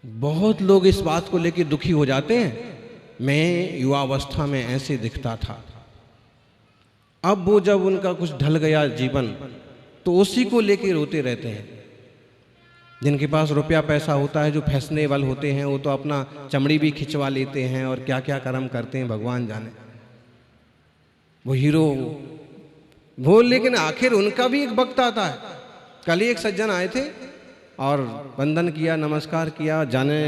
बहुत लोग इस बात को लेकर दुखी हो जाते हैं, मैं युवावस्था में ऐसे दिखता था, अब वो जब उनका कुछ ढल गया जीवन तो उसी को लेकर रोते रहते हैं। जिनके पास रुपया पैसा होता है, जो फैशनेबल होते हैं, वो तो अपना चमड़ी भी खिंचवा लेते हैं और क्या क्या कर्म करते हैं भगवान जाने, वो हीरो वो। लेकिन आखिर उनका भी एक वक्त आता है। कल ही एक सज्जन आए थे और वंदन किया, नमस्कार किया, जाने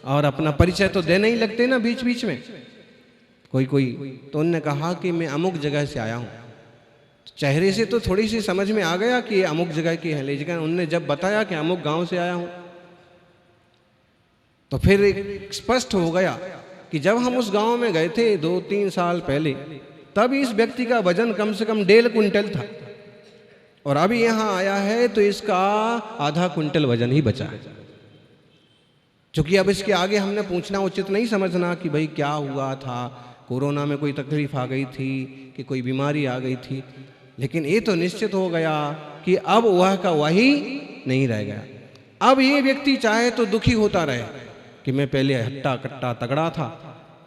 और अपना परिचय तो देने ही लगते ना बीच बीच में कोई कोई, तो उनने कहा कि मैं अमुक जगह से आया हूँ। चेहरे से तो थोड़ी सी समझ में आ गया कि ये अमुक जगह की है, लेकिन उनने जब बताया कि अमुक गांव से आया हूँ तो फिर एक स्पष्ट हो गया कि जब हम उस गांव में गए थे 2-3 साल पहले, तब इस व्यक्ति का वजन कम से कम 1.5 कुंटल था और अभी यहाँ आया है तो इसका आधा कुंटल वजन ही बचा है। क्योंकि अब इसके आगे हमने पूछना उचित नहीं समझना कि भाई क्या हुआ था, कोरोना में कोई तकलीफ आ गई थी कि कोई बीमारी आ गई थी, लेकिन ये तो निश्चित हो गया कि अब वह का वही नहीं रह गया। अब ये व्यक्ति चाहे तो दुखी होता रहे कि मैं पहले हट्टा कट्टा तगड़ा था,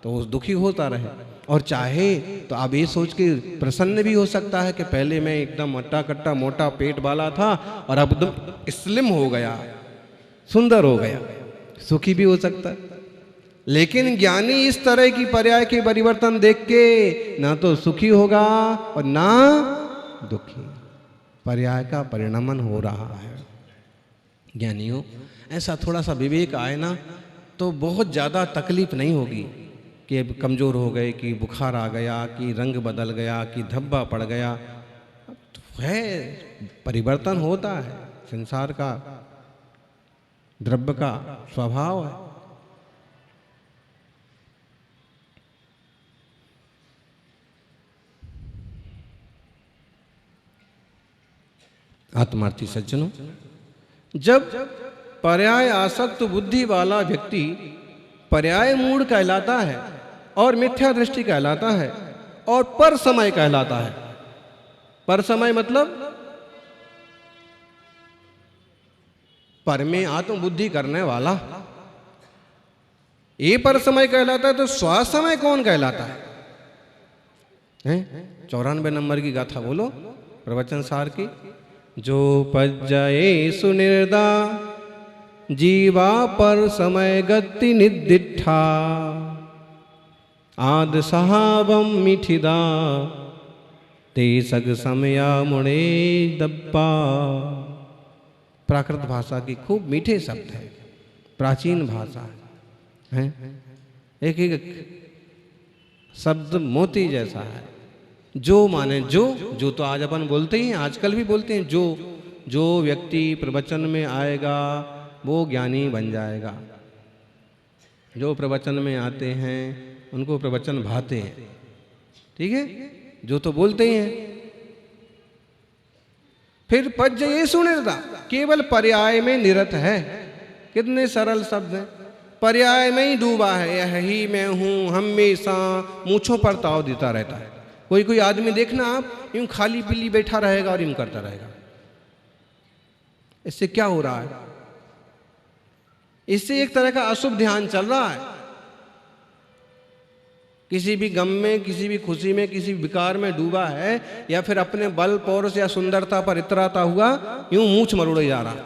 तो वो दुखी होता रहे, और चाहे तो आप ये सोच के प्रसन्न भी हो सकता है कि पहले मैं एकदम हट्टा कट्टा मोटा पेट वाला था और अब एकदम स्लिम हो गया, सुंदर हो गया, सुखी भी हो सकता है। लेकिन ज्ञानी इस तरह की पर्याय के परिवर्तन देख के ना तो सुखी होगा और ना दुखी, पर्याय का परिणमन हो रहा है। ज्ञानियों, ऐसा थोड़ा सा विवेक आए ना तो बहुत ज़्यादा तकलीफ नहीं होगी कि कमज़ोर हो गए, कि बुखार आ गया, कि रंग बदल गया, कि धब्बा पड़ गया। तो है, परिवर्तन होता है, संसार का द्रव्य का स्वभाव है। आत्मार्थी सज्जनों, जब पर्याय आसक्त बुद्धि वाला व्यक्ति पर्याय मूढ़ कहलाता है और मिथ्या दृष्टि कहलाता है और पर समय कहलाता है। पर समय मतलब पर में आत्मबुद्धि करने वाला, ये पर समय कहलाता है। तो स्व समय कौन कहलाता है? 94 नंबर की गाथा बोलो प्रवचन सार की। जो पज्जये सुनिर्दा जीवा पर समय गति निदिठा आद सहावम मिठिदा ते सग समया मुणे दब्बा। प्राकृत भाषा की खूब मीठे शब्द है, प्राचीन भाषा है, एक एक शब्द मोती जैसा है। जो माने जो तो आज अपन बोलते ही, आजकल भी बोलते हैं, जो व्यक्ति प्रवचन में आएगा वो ज्ञानी बन जाएगा। जो प्रवचन में आते हैं उनको प्रवचन भाते हैं, ठीक है, जो तो बोलते ही हैं। फिर पज्जये सुनिर्दा, केवल पर्याय में निरत है। कितने सरल शब्द हैं, पर्याय में ही डूबा है। यह ही मैं हूं, हमेशा मूंछों पर ताव देता रहता है। कोई आदमी देखना आप यूं खाली पीली बैठा रहेगा और यूं करता रहेगा। इससे क्या हो रहा है? इससे एक तरह का अशुभ ध्यान चल रहा है। किसी भी गम में, किसी भी खुशी में, किसी विकार में डूबा है, या फिर अपने बल पौरुष या सुंदरता पर इतराता हुआ यूं मूंछ मरोड़े जा रहा।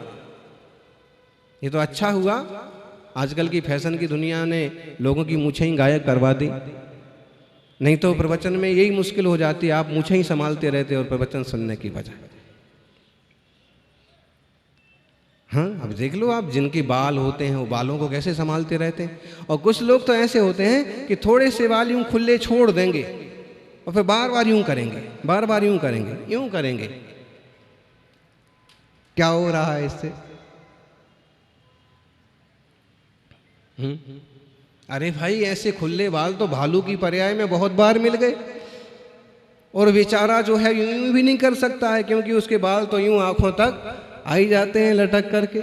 ये तो अच्छा हुआ आजकल की फैशन की दुनिया ने लोगों की मूंछें ही गायब करवा दी, नहीं तो प्रवचन में यही मुश्किल हो जाती है, आप मूंछें ही संभालते रहते और प्रवचन सुनने की बजाय। हाँ, अब देख लो आप, जिनके बाल होते हैं वो बालों को कैसे संभालते रहते हैं। और कुछ लोग तो ऐसे होते हैं कि थोड़े से बाल यूं खुले छोड़ देंगे और फिर बार बार यूं करेंगे, बार बार यूं करेंगे, यूं करेंगे। क्या हो रहा है इससे? अरे भाई, ऐसे खुले बाल तो भालू की पर्याय में बहुत बार मिल गए, और बेचारा जो है यूं भी नहीं कर सकता है, क्योंकि उसके बाल तो यूं आंखों तक आ ही जाते हैं लटक करके।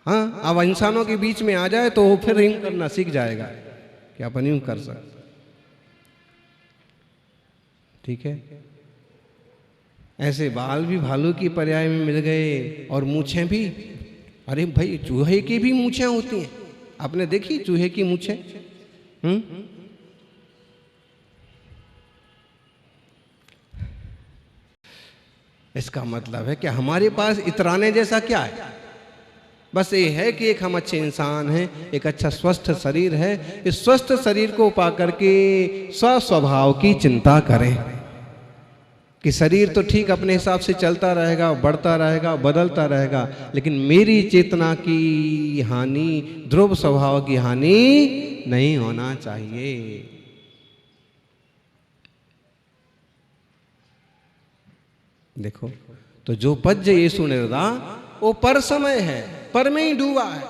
हाँ, अब इंसानों के बीच में आ जाए तो वो फिर यूं करना सीख जाएगा कि कि अपन यूं कर सकते। ठीक है, ऐसे बाल भी भालू की पर्याय में मिल गए और मूछें भी। अरे भाई, चूहे की भी मूछें होती हैं, आपने देखी चूहे की मूछें? इसका मतलब है कि हमारे पास इतराने जैसा क्या है? बस ये है कि एक हम अच्छे इंसान हैं, एक अच्छा स्वस्थ शरीर है। इस स्वस्थ शरीर को पा करके स्वस्वभाव की चिंता करें कि शरीर तो ठीक अपने हिसाब से चलता रहेगा, बढ़ता रहेगा, बदलता रहेगा, लेकिन मेरी चेतना की हानि, ध्रुव स्वभाव की हानि नहीं होना चाहिए। देखो, तो जो पज्य येसु निर्दा वो पर समय है, पर में ही डूबा है।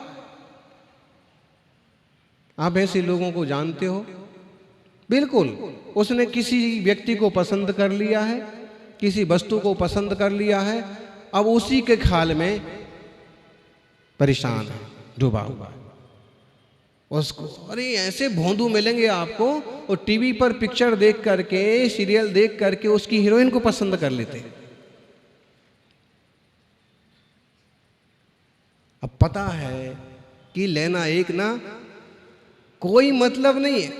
आप ऐसे लोगों को जानते हो? बिल्कुल, उसने किसी व्यक्ति को पसंद कर लिया है, किसी वस्तु को पसंद कर लिया है, अब उसी के ख्याल में परेशान है, डूबा हुआ है उसको। अरे ऐसे भोंदू मिलेंगे आपको, और टीवी पर पिक्चर देख करके, सीरियल देख करके उसकी हीरोइन को पसंद कर लेते हैं। अब पता है कि लेना एक ना, कोई मतलब नहीं है।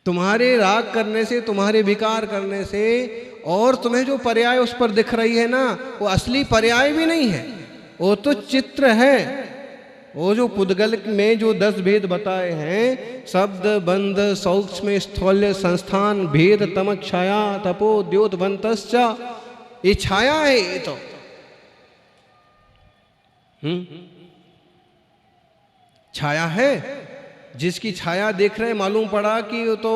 तुम्हारे राग करने से, तुम्हारे विकार करने से, और तुम्हें जो पर्याय उस पर दिख रही है ना, वो असली पर्याय भी नहीं है, वो तो चित्र है। वो जो पुद्गल में जो 10 भेद बताए हैं, शब्द बंध सूक्ष्म स्थौल्य संस्थान भेद तमक छाया तपो द्योतवंतश्च, ये छाया है। ये तो छाया है। जिसकी छाया देख रहे, मालूम पड़ा कि वो तो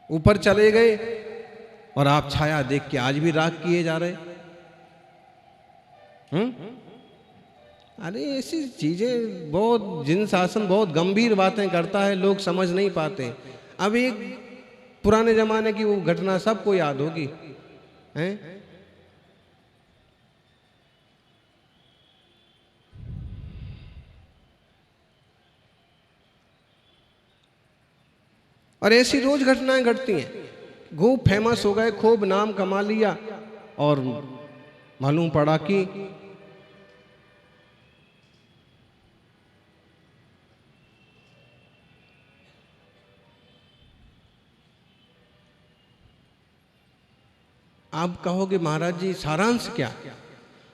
ऊपर चले गए, और आप छाया देख के आज भी राग किए जा रहे। अरे ऐसी चीजें बहुत, जिन शासन बहुत गंभीर बातें करता है, लोग समझ नहीं पाते। अब एक पुराने जमाने की वो घटना सबको याद होगी, हैं? और ऐसी रोज घटनाएं घटती हैं। खूब फेमस हो गए, खूब नाम कमा लिया, और मालूम पड़ा कि आप कहोगे महाराज जी सारांश क्या?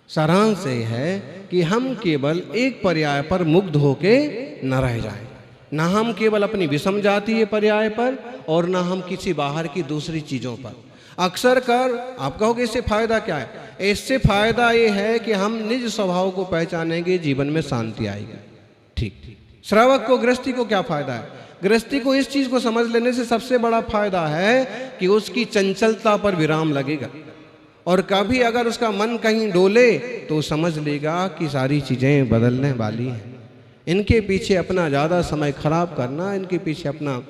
सारांश ये है कि हम केवल एक पर्याय पर मुग्ध होके न रह जाएं, ना हम केवल अपनी विषम जातीय पर्याय पर, और ना हम किसी बाहर की दूसरी चीजों पर। अक्सर कर आप कहोगे इससे फायदा क्या है? इससे फायदा ये है कि हम निज स्वभाव को पहचानेंगे, जीवन में शांति आएगी। ठीक, श्रावक को, गृहस्थी को क्या फायदा है? गृहस्थी को इस चीज को समझ लेने से सबसे बड़ा फायदा है कि उसकी चंचलता पर विराम लगेगा, और कभी अगर उसका मन कहीं डोले तो समझ लेगा कि सारी चीजें बदलने वाली हैं। इनके पीछे अपना ज़्यादा समय खराब करना, इनके पीछे अपना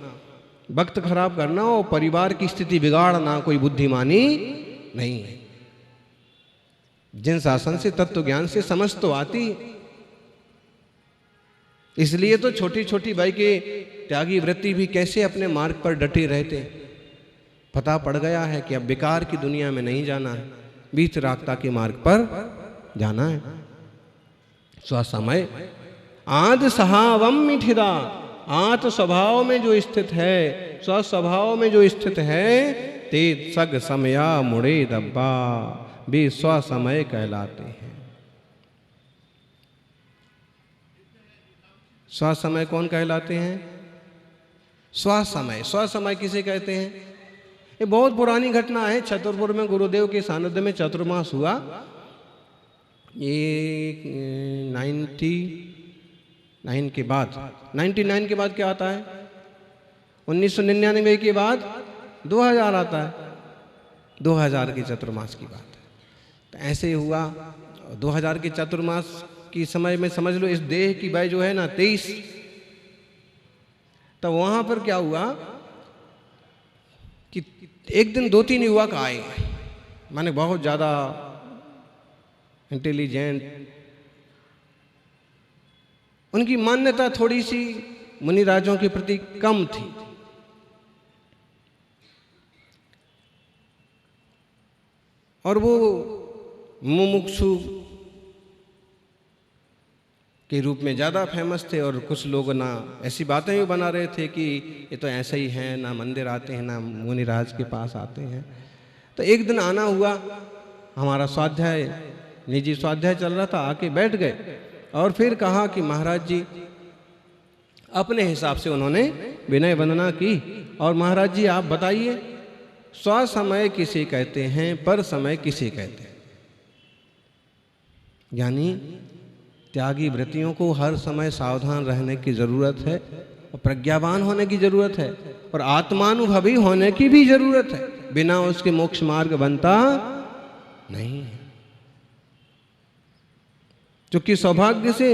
वक्त खराब करना और परिवार की स्थिति बिगाड़ना कोई बुद्धिमानी नहीं है। जिन शासन से, तत्व ज्ञान से समझ तो आती है। इसलिए तो छोटी छोटी भाई के त्यागी वृत्ति भी कैसे अपने मार्ग पर डटे रहते हैं। पता पड़ गया है कि अब विकार की दुनिया में नहीं जाना है, वीतरागता के मार्ग पर जाना है। स्वसमय आद सहावम मिठिदा, आत्म स्वभाव में जो स्थित है, स्वस्वभाव में जो स्थित है, ते सग समया मुड़े दब्बा, वे स्वसमय कहलाते हैं। स्वसमय कौन कहलाते हैं? स्वसमय। स्वसमय किसे कहते हैं? ये बहुत पुरानी घटना है। छतरपुर में गुरुदेव के सानिध्य में चतुर्मास हुआ। ये 99 के बाद, 99 के बाद क्या आता है? 1999 के बाद 2000 आता है। 2000 के चतुर्मास की बात है। तो ऐसे ही हुआ 2000 के चतुर्मास की समय में, समझ लो इस देह की वय जो है ना 23। तो वहां पर क्या हुआ कि एक दिन 2-3 युवक आए, माने बहुत ज़्यादा इंटेलिजेंट, उनकी मान्यता थोड़ी सी मुनिराजों के प्रति कम थी। और वो मुमुक्षु के रूप में ज़्यादा फेमस थे, और कुछ लोग ना ऐसी बातें भी बना रहे थे कि ये तो ऐसे ही हैं, ना मंदिर आते हैं, ना मुनिराज के पास आते हैं। तो एक दिन आना हुआ, हमारा स्वाध्याय, निजी स्वाध्याय चल रहा था, आके बैठ गए और फिर कहा कि महाराज जी, अपने हिसाब से उन्होंने विनय वंदना की, और महाराज जी आप बताइए, स्व समय किसे कहते हैं, पर समय किसे कहते हैं? यानी त्यागी व्रतियों को हर समय सावधान रहने की जरूरत है, और प्रज्ञावान होने की जरूरत है, और आत्मानुभवी होने की भी जरूरत है। बिना उसके मोक्ष मार्ग बनता नहीं है। क्योंकि सौभाग्य से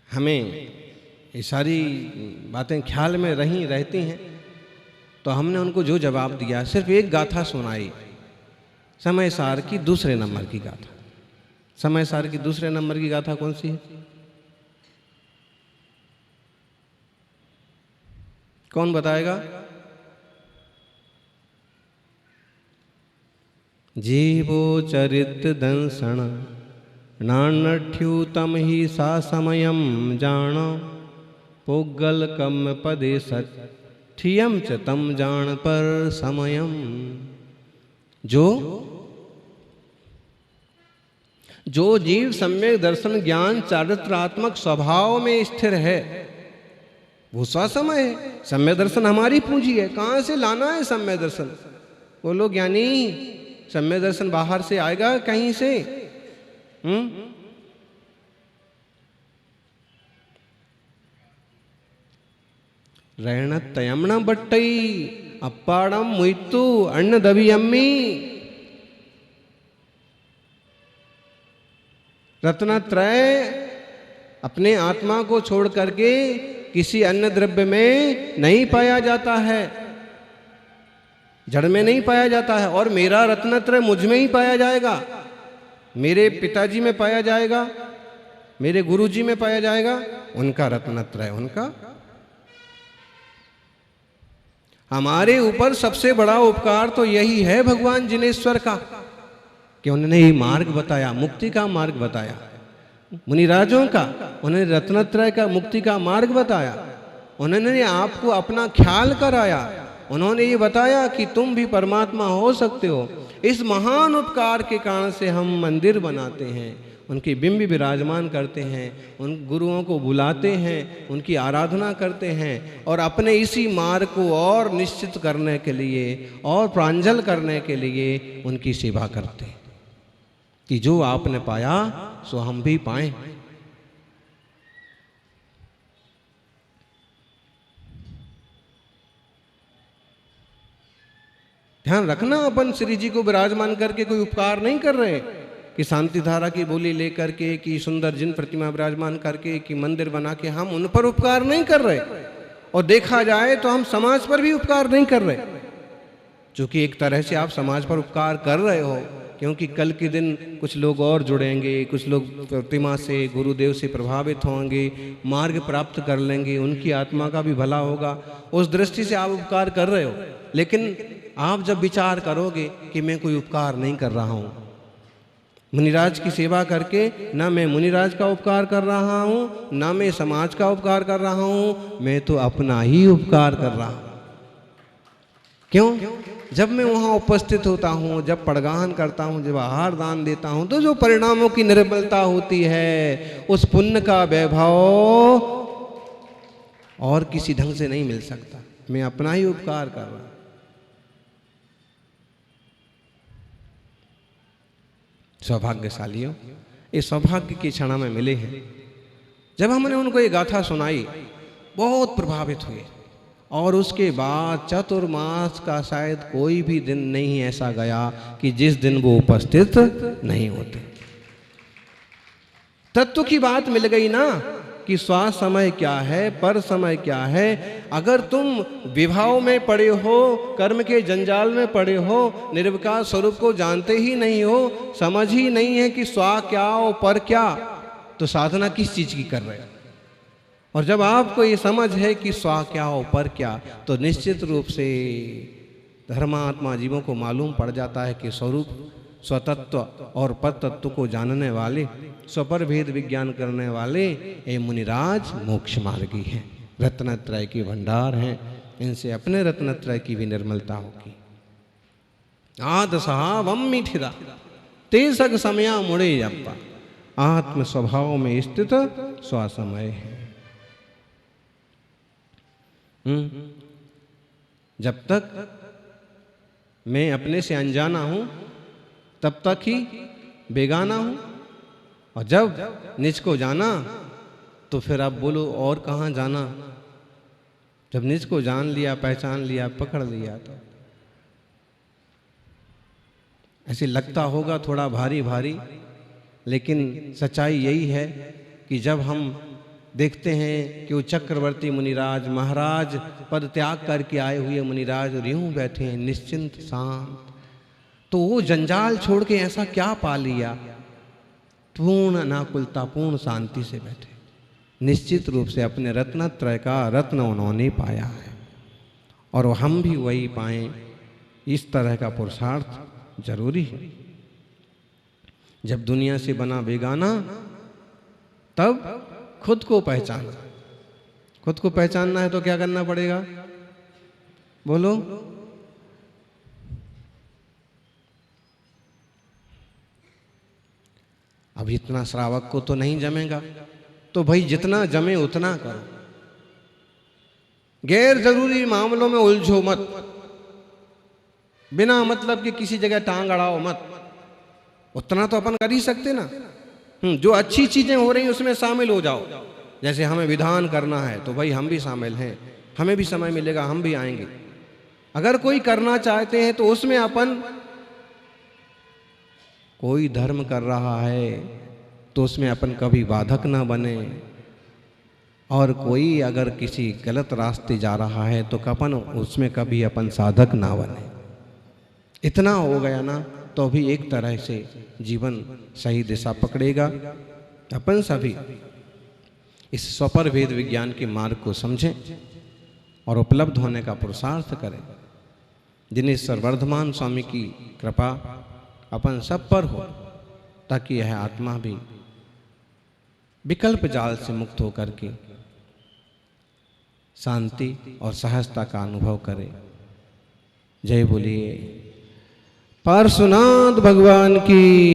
हमें ये सारी बातें ख्याल में रहती हैं, तो हमने उनको जो जवाब दिया, सिर्फ एक गाथा सुनाई, समय सार की दूसरे नंबर की गाथा। समय सार की दूसरे नंबर की गाथा कौन सी है? कौन बताएगा? जीवो चरित दंसण नान्नठ्यूतम ही सा समयम जान, पोगल कम पदे सठियम च तम जान पर समयम। जो जीव सम्यक दर्शन ज्ञान चारित्रात्मक स्वभाव में स्थिर है, वो स्वसमय है। सम्यक दर्शन हमारी पूंजी है। कहाँ से लाना है सम्यक दर्शन? बोलो ज्ञानी, सम्यक दर्शन बाहर से आएगा कहीं से? रण तयमण बट्टई अप्पाड़म मुइत्तु अन्न दवियम्मी। रत्नत्रय अपने आत्मा को छोड़ करके किसी अन्य द्रव्य में नहीं पाया जाता है, जड़ में नहीं पाया जाता है। और मेरा रत्नत्रय मुझ में ही पाया जाएगा, मेरे पिताजी में पाया जाएगा, मेरे गुरुजी में पाया जाएगा। उनका रत्नत्रय, उनका। हमारे ऊपर सबसे बड़ा उपकार तो यही है भगवान जिनेश्वर का, कि उन्होंने ये मार्ग बताया, मुक्ति का मार्ग बताया। मुनिराजों का उन्होंने रत्नत्रय का, मुक्ति का मार्ग बताया। उन्होंने आपको अपना ख्याल कराया। उन्होंने ये बताया कि तुम भी परमात्मा हो सकते हो। इस महान उपकार के कारण से हम मंदिर बनाते हैं, उनके बिंब विराजमान करते हैं, उन गुरुओं को बुलाते हैं, उनकी आराधना करते हैं, और अपने इसी मार्ग को और निश्चित करने के लिए और प्रांजल करने के लिए उनकी सेवा करते हैं, कि जो आपने पाया सो हम भी पाएं। ध्यान रखना, अपन श्री जी को विराजमान करके कोई उपकार नहीं कर रहे कि शांति धारा की बोली लेकर के, कि सुंदर जिन प्रतिमा विराजमान करके, कि मंदिर बना के हम उन पर उपकार नहीं कर रहे। और देखा जाए तो हम समाज पर भी उपकार नहीं कर रहे, क्योंकि एक तरह से आप समाज पर उपकार कर रहे हो, क्योंकि कल के दिन कुछ लोग और जुड़ेंगे, कुछ लोग प्रतिमा से, गुरुदेव से प्रभावित होंगे, मार्ग प्राप्त कर लेंगे, उनकी आत्मा का भी भला होगा। उस दृष्टि से आप उपकार कर रहे हो। लेकिन आप जब विचार करोगे कि मैं कोई उपकार नहीं कर रहा हूँ, मुनिराज की सेवा करके ना मैं मुनिराज का उपकार कर रहा हूँ, ना मैं समाज का उपकार कर रहा हूँ, मैं तो अपना ही उपकार कर रहा हूँ। क्यों? जब मैं वहाँ उपस्थित होता हूँ, जब पड़गाहन करता हूँ, जब आहार दान देता हूँ, तो जो परिणामों की निर्बलता होती है, उस पुण्य का वैभव और किसी ढंग से नहीं मिल सकता। मैं अपना ही उपकार कर रहा हूँ। सौभाग्यशालियों, ये सौभाग्य की क्षण में मिले हैं। जब हमने उनको ये गाथा सुनाई, बहुत प्रभावित हुए, और उसके बाद चतुर्मास का शायद कोई भी दिन नहीं ऐसा गया कि जिस दिन वो उपस्थित नहीं होते। तत्व की बात मिल गई ना, कि स्वा समय क्या है, पर समय क्या है। अगर तुम विभाव में पड़े हो, कर्म के जंजाल में पड़े हो, निर्विकार स्वरूप को जानते ही नहीं हो, समझ ही नहीं है कि स्वा क्या और पर क्या, तो साधना किस चीज की कर रहे हो। और जब आपको ये समझ है कि स्वा क्या और पर क्या, तो निश्चित रूप से धर्मात्मा जीवों को मालूम पड़ जाता है कि स्वरूप, स्वतत्व और परतत्व को जानने वाले, स्वपर भेद विज्ञान करने वाले ये मुनिराज मोक्ष मार्गी हैं, रत्नत्रय के भंडार हैं। इनसे अपने रत्नत्रय की भी निर्मलता होगी। आद सहावम मिथिरा तेसक समया मुड़े अप्पा, आत्म स्वभाव में स्थित स्वसमय है। जब तक मैं अपने से अनजाना हूं तब तक ही बेगाना हूं, और जब निज को जाना तो फिर आप बोलो और कहाँ जाना। जब निज को जान लिया, पहचान लिया, पकड़ लिया, तो ऐसे लगता होगा थोड़ा भारी भारी, लेकिन सच्चाई यही है कि जब हम देखते हैं कि वो चक्रवर्ती मुनिराज, महाराज पद त्याग करके आए हुए मुनिराज और यूं बैठे हैं निश्चिंत शांत, तो वो जंजाल छोड़ के ऐसा क्या पा लिया, पूर्ण अनाकुलता, पूर्ण शांति से बैठे। निश्चित रूप से अपने रत्नत्रय का रत्न उन्होंने पाया है, और हम भी वही पाएं, इस तरह का पुरुषार्थ जरूरी है। जब दुनिया से बना बेगाना, तब खुद को पहचाना। खुद को पहचानना है तो क्या करना पड़ेगा, बोलो। अब इतना श्रावक को तो नहीं जमेगा, तो भाई जितना जमे उतना करो। गैर जरूरी मामलों में उलझो मत, बिना मतलब कि किसी जगह टांग अड़ाओ मत। उतना तो अपन कर ही सकते ना। जो अच्छी चीजें हो रही हैं उसमें शामिल हो जाओ। जैसे हमें विधान करना है तो भाई हम भी शामिल हैं, हमें भी समय मिलेगा, हम भी आएंगे। अगर कोई करना चाहते हैं तो उसमें अपन, कोई धर्म कर रहा है तो उसमें अपन कभी बाधक ना बने, और कोई अगर किसी गलत रास्ते जा रहा है तो अपन उसमें कभी अपन साधक ना बने। इतना हो गया ना तो भी एक तरह से जीवन सही दिशा पकड़ेगा। अपन सभी इस स्वपर भेद विज्ञान के मार्ग को समझें और उपलब्ध होने का पुरुषार्थ करें। दिनेश्वर वर्धमान स्वामी की कृपा अपन सब पर हो, ताकि यह आत्मा भी विकल्प जाल से मुक्त होकर के शांति और सहजता का अनुभव करे। जय बोलिए पार्श्वनाथ भगवान की।